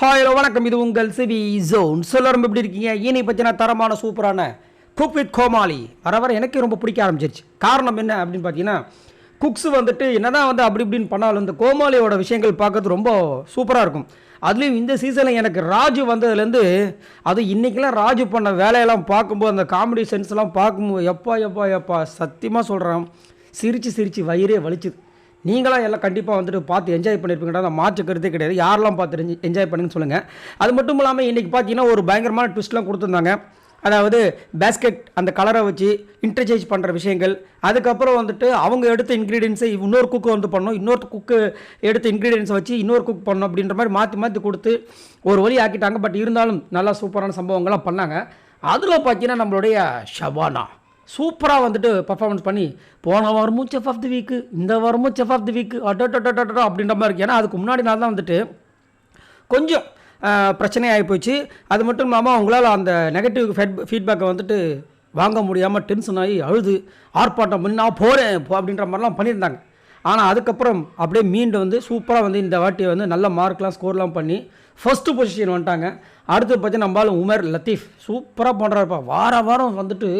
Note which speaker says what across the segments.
Speaker 1: Hi hello வணக்கம். இது உங்கள் சிவி ஜோன். சொல்லரும் எப்படி இருக்கீங்க? இனி பற்றின தரமான சூப்பரான குக் வித் கோமாளி வர எனக்கு ரொம்ப பிடிக்க ஆரம்பிச்சிருச்சு. காரணம் என்ன அப்படின்னு பார்த்தீங்கன்னா, குக்ஸ் வந்துட்டு என்னதான் அப்படி இப்படின்னு பண்ணாலும் இந்த கோமாளியோட விஷயங்கள் பார்க்கறது ரொம்ப சூப்பராக இருக்கும். அதுலேயும் இந்த சீசனில் எனக்கு ராஜு வந்ததுலேருந்து, அது இன்றைக்கெலாம் ராஜு பண்ண வேலையெல்லாம் பார்க்கும்போது அந்த காமெடி சென்ஸ்லாம் பார்க்கும்போது எப்பா சத்தியமாக சொல்கிறேன், சிரித்து வயிறே வலிச்சுது. நீங்களாம் எல்லாம் கண்டிப்பாக வந்துட்டு பார்த்து என்ஜாய் பண்ணியிருப்பீங்கடா, மாற்று கருத்தே கிடையாது. யாரெல்லாம் பார்த்து என்ஜாய் பண்ணுன்னு சொல்லுங்கள். அது மட்டும் இல்லாமல் இன்றைக்கி பார்த்தீங்கன்னா ஒரு பயங்கரமான ட்விஸ்ட்லாம் கொடுத்துருந்தாங்க. அதாவது பேஸ்கெட் அந்த கலரை வச்சு இன்டர்சேஞ்ச் பண்ணுற விஷயங்கள், அதுக்கப்புறம் வந்துட்டு அவங்க எடுத்த இன்க்ரீடியன்ஸை இன்னொரு குக்கு பண்ணணும், இன்னொரு குக்கு எடுத்த இன்க்ரீடியன்ஸை வச்சு இன்னொரு குக் பண்ணணும் அப்படின்ற மாதிரி மாற்றி கொடுத்து ஒரு வழி ஆக்கிட்டாங்க. பட் இருந்தாலும் நல்லா சூப்பரான சம்பவங்கள்லாம் பண்ணாங்க. அதில் பார்த்தீங்கன்னா நம்மளுடைய ஷபானா சூப்பராக வந்துட்டு பர்ஃபார்மன்ஸ் பண்ணி, போன வாரமும் செஃப் ஆஃப் தி வீக்கு, இந்த வாரமும் செஃப் ஆஃப் தி வீக்கு அட்டோ அப்படின்ற மாதிரி இருக்குது. ஏன்னா அதுக்கு முன்னாடி நாள் தான் வந்துட்டு கொஞ்சம் பிரச்சனையாகி போச்சு. அது மட்டும் இல்லாமல் அவங்களால அந்த நெகட்டிவ் ஃபீட்பேக்கை வந்துட்டு வாங்க முடியாமல் டென்ஷன் ஆகி அழுது ஆர்ப்பாட்டம் பண்ணி நான் போகிறேன் அப்படின்ற மாதிரிலாம் பண்ணியிருந்தாங்க. ஆனால் அதுக்கப்புறம் அப்படியே மீண்டு சூப்பராக இந்த வாட்டியை நல்ல மார்க்லாம் ஸ்கோர்லாம் பண்ணி ஃபஸ்ட்டு பொசிஷன் வந்துட்டாங்க. அடுத்து பார்த்தீங்கன்னா நம்மளால உமர் லத்தீஃப் சூப்பராக பண்ணுறாருப்பா. வாரம் வந்துட்டு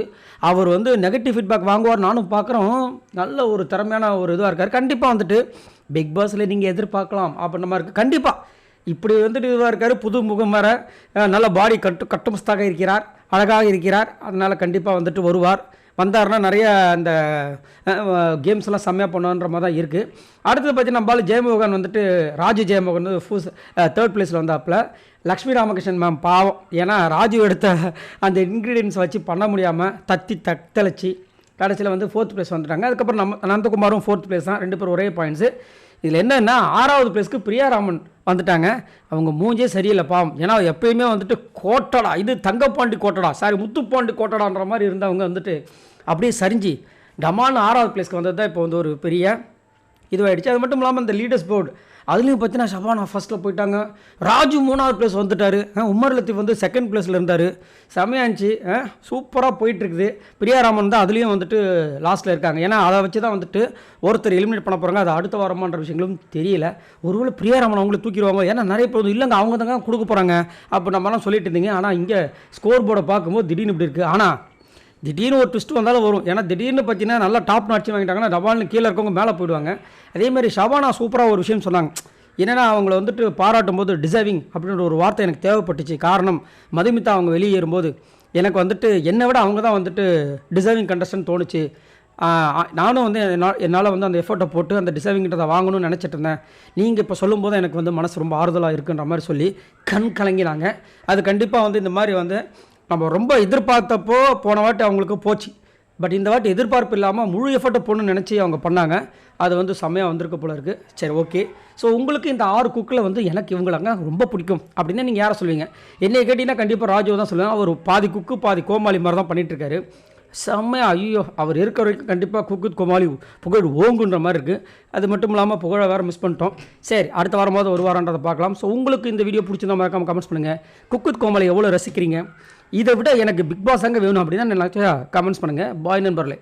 Speaker 1: அவர் நெகட்டிவ் ஃபீட்பேக் வாங்குவார். நானும் பார்க்குறோம், நல்ல ஒரு திறமையான ஒரு இதுவாக இருக்கார். கண்டிப்பாக வந்துட்டு பிக் பாஸில் நீங்கள் எதிர்பார்க்கலாம் அப்படின்ற மாதிரி இருக்குது. கண்டிப்பாக இப்படி இதுவாக இருக்கார். புது முகம் வர நல்ல பாடி கட்டுமஸ்தாக இருக்கிறார், அழகாக இருக்கிறார். அதனால் கண்டிப்பாக வருவார். வந்தார்னா நிறைய அந்த கேம்ஸ்லாம் செம்மையாக பண்ணுன்ற மாதிரி தான் இருக்குது. அடுத்தது பார்த்தீங்கன்னா நம்மளால ஜெயமோகன் ராஜு ஜெயமோகன் தேர்ட் பிளேஸில் வந்தாப்பில். லக்ஷ்மி ராமகிருஷ்ணன் மேம் பாவம், ஏன்னா ராஜு எடுத்த அந்த இன்க்ரீடியன்ஸ் வச்சு பண்ண முடியாமல் தத்தளிச்சு கடைசியில் ஃபோர்த் பிளேஸ் வந்துட்டாங்க. அதுக்கப்புறம் நந்தகுமாரும் ஃபோர்த் பிளேஸ் தான், 2 பேரும் ஒரே பாயிண்ட்ஸு. இதில் என்னென்னா 6வது பிளேஸ்க்கு பிரியாராமன் வந்துட்டாங்க. அவங்க மூஞ்சே சரியில்லை பாவம். ஏன்னா எப்பயுமே கோட்டடா, இது தங்கப்பாண்டி கோட்டடா, முத்துப்பாண்டி கோட்டடான்ற மாதிரி இருந்தவங்க அப்படியே சரிஞ்சு டமான்னு 6வது பிளேஸ்க்கு வந்தது தான் இப்போ ஒரு பெரிய இதுவாகிடுச்சு. அது மட்டும் இல்லாமல் இந்த லீடர்ஸ் போர்டு அதுலேயும் பார்த்தீங்கன்னா ஷபானா ஃபஸ்ட்டில் போயிட்டாங்க. ராஜு 3வது பிளேஸ் வந்துட்டார். உமர் லத்தீஃப் செகண்ட் பிளேஸில் இருந்தார். செமையாச்சு, சூப்பராக போயிட்டுருக்குது. பிரியாராமன் தான் அதுலேயும் லாஸ்ட்டில் இருக்காங்க. ஏன்னா அதை வச்சு தான் ஒருத்தர் எலிமினேட் பண்ண போகிறாங்க. அது அடுத்த வாரமான்ற விஷயங்களும் தெரியல. ஒருவேளை பிரியாராமன் அவங்கள தூக்கிடுவாங்க. ஏன்னா நிறைய பேர் இல்லைங்க அவங்க தாங்க கொடுக்க போகிறாங்க அப்போ நம்மலாம் சொல்லிட்டு இருந்தீங்க. ஆனால் இங்கே ஸ்கோர் போர்டை பார்க்கும்போது திடீர்னு இப்படி இருக்குது. ஆனால் திடீர்னு ஒரு ட்விஸ்ட் வந்தாலும் வரும். ஏன்னா திடீர்னு பார்த்தீங்கன்னா நல்லா டாப் நாட்சி வாங்கிட்டாங்கன்னா டபால்னு கீழே இருக்கவங்க மேலே போயிடுவாங்க. அதேமாதிரி ஷபானா சூப்பராக ஒரு விஷயம் சொன்னாங்க. என்னென்னா அவங்கள பாராட்டும் போது டிசர்விங் அப்படின்ற ஒரு வார்த்தை எனக்கு தேவைப்பட்டுச்சு. காரணம் மதுமிதா அவங்க வெளியேறும்போது எனக்கு என்னை விட அவங்க தான் டிசர்விங் கண்டஸ்டன் தோணுச்சு. நானும் என்னால் அந்த எஃபர்ட்டை போட்டு அந்த டிசர்விங்கிறத வாங்கணும்னு நினச்சிட்டு இருந்தேன். நீங்கள் இப்போ சொல்லும்போது எனக்கு மனசு ரொம்ப ஆறுதலாக இருக்குன்ற மாதிரி சொல்லி கண் கலங்கினாங்க. அது கண்டிப்பாக இந்த மாதிரி நம்ம ரொம்ப எதிர்பார்த்தப்போ போன வாட்டி அவங்களுக்கு போச்சு. பட் இந்த வாட்டி எதிர்பார்ப்பு இல்லாமல் முழு எஃபர்ட்டை போடணும்னு நினச்சி அவங்க பண்ணாங்க. அது செம்மையாக வந்திருக்க போல இருக்குது. சரி, ஓகே. ஸோ உங்களுக்கு இந்த 6 குக்கில் எனக்கு இவங்களாங்க ரொம்ப பிடிக்கும் அப்படின்னா நீங்கள் யாரை சொல்லுவீங்க? என்னை கேட்டிங்கன்னா கண்டிப்பாக ராஜு தான் சொல்லுவேன். அவர் பாதி குக்கு பாதி கோமாளி மாதிரி தான் பண்ணிகிட்ருக்காரு. செம்மையாக ஐயோ, அவர் இருக்கிற வரைக்கும் கண்டிப்பாக குக்கு கோமாளி புகழ் ஓங்குன்ற மாதிரி இருக்குது. அது மட்டும் இல்லாமல் புகழை வேறு மிஸ் பண்ணிட்டோம். சரி, அடுத்த வாரமாவது ஒரு வாரன்றதை பார்க்கலாம். ஸோ உங்களுக்கு இந்த வீடியோ பிடிச்சிருந்தா மறக்காமல் கமெண்ட்ஸ் பண்ணுங்கள். குக்கு கோமாளி எவ்வளோ ரசிக்கிறீங்க? இதை விட எனக்கு பிக் பாஸ் அங்கே வேணும் அப்படின்னா கமெண்ட்ஸ் பண்ணுங்கள். பாய் நண்பர்களே.